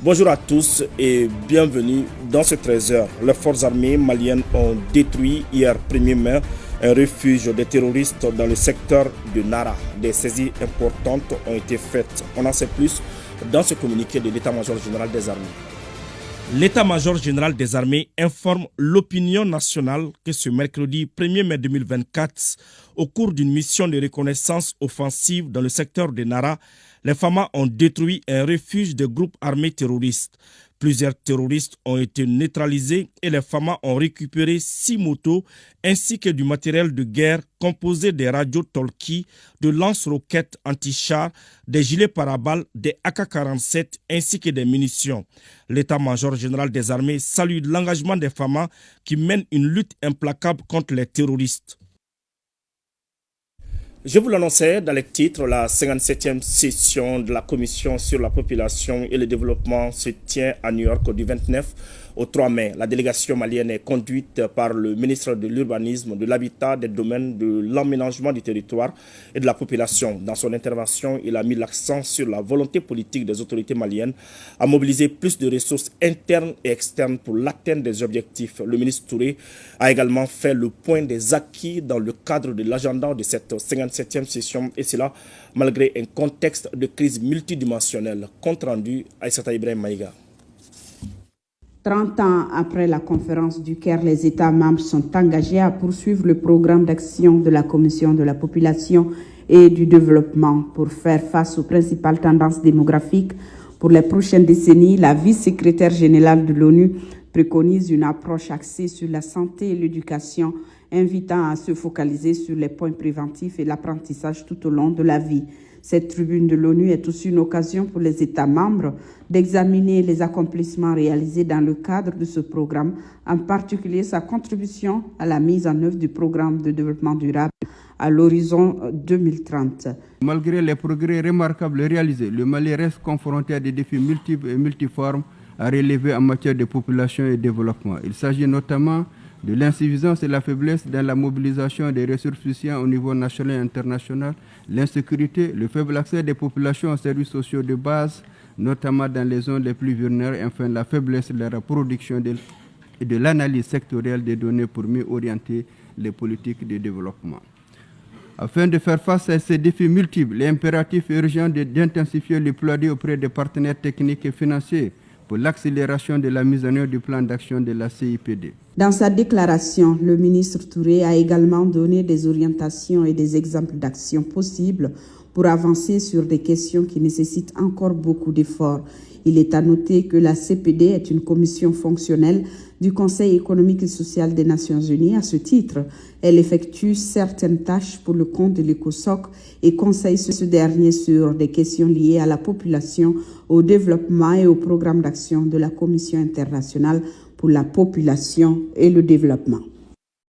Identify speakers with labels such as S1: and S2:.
S1: Bonjour à tous et bienvenue dans ce 13h. Les forces armées maliennes ont détruit hier 1er mai un refuge des terroristes dans le secteur de Nara. Des saisies importantes ont été faites. On en sait plus dans ce communiqué de l'état-major général des armées. L'état-major général des armées informe l'opinion nationale que ce mercredi 1er mai 2024, au cours d'une mission de reconnaissance offensive dans le secteur de Nara, les FAMA ont détruit un refuge de groupes armés terroristes. Plusieurs terroristes ont été neutralisés et les FAMA ont récupéré 6 motos ainsi que du matériel de guerre composé des radios Tolki, de lance-roquettes anti-chars, des gilets pare-balles, des AK-47 ainsi que des munitions. L'état-major général des armées salue l'engagement des FAMA qui mènent une lutte implacable contre les terroristes. Je vous l'annonçais dans les titres, la 57e session de la Commission sur la population et le développement se tient à New York du 29 au 3 mai. La délégation malienne est conduite par le ministre de l'Urbanisme, de l'Habitat, des domaines de l'aménagement du territoire et de la population. Dans son intervention, il a mis l'accent sur la volonté politique des autorités maliennes à mobiliser plus de ressources internes et externes pour l'atteinte des objectifs. Le ministre Touré a également fait le point des acquis dans le cadre de l'agenda de cette 57e session, et cela malgré un contexte de crise multidimensionnelle. Compte rendu Aïssata Ibrahim Maïga.
S2: 30 ans après la conférence du Caire, les États membres sont engagés à poursuivre le programme d'action de la Commission de la population et du développement pour faire face aux principales tendances démographiques. Pour les prochaines décennies, la vice-secrétaire générale de l'ONU préconise une approche axée sur la santé et l'éducation, invitant à se focaliser sur les points préventifs et l'apprentissage tout au long de la vie. Cette tribune de l'ONU est aussi une occasion pour les États membres d'examiner les accomplissements réalisés dans le cadre de ce programme, en particulier sa contribution à la mise en œuvre du programme de développement durable à l'horizon 2030.
S3: Malgré les progrès remarquables réalisés, le Mali reste confronté à des défis multiples et multiformes à relever en matière de population et de développement. Il s'agit notamment de l'insuffisance et la faiblesse dans la mobilisation des ressources humaines au niveau national et international, l'insécurité, le faible accès des populations aux services sociaux de base, notamment dans les zones les plus vulnérables, et enfin la faiblesse de la production et de l'analyse sectorielle des données pour mieux orienter les politiques de développement. Afin de faire face à ces défis multiples, il est impératif et urgent d'intensifier le plaidoyer auprès des partenaires techniques et financiers pour l'accélération de la mise en œuvre du plan d'action de la CIPD.
S2: Dans sa déclaration, le ministre Touré a également donné des orientations et des exemples d'actions possibles pour avancer sur des questions qui nécessitent encore beaucoup d'efforts. Il est à noter que la CPD est une commission fonctionnelle du Conseil économique et social des Nations Unies. À ce titre, elle effectue certaines tâches pour le compte de l'ECOSOC et conseille ce dernier sur des questions liées à la population, au développement et au programme d'action de la Commission internationale pour la population et le développement.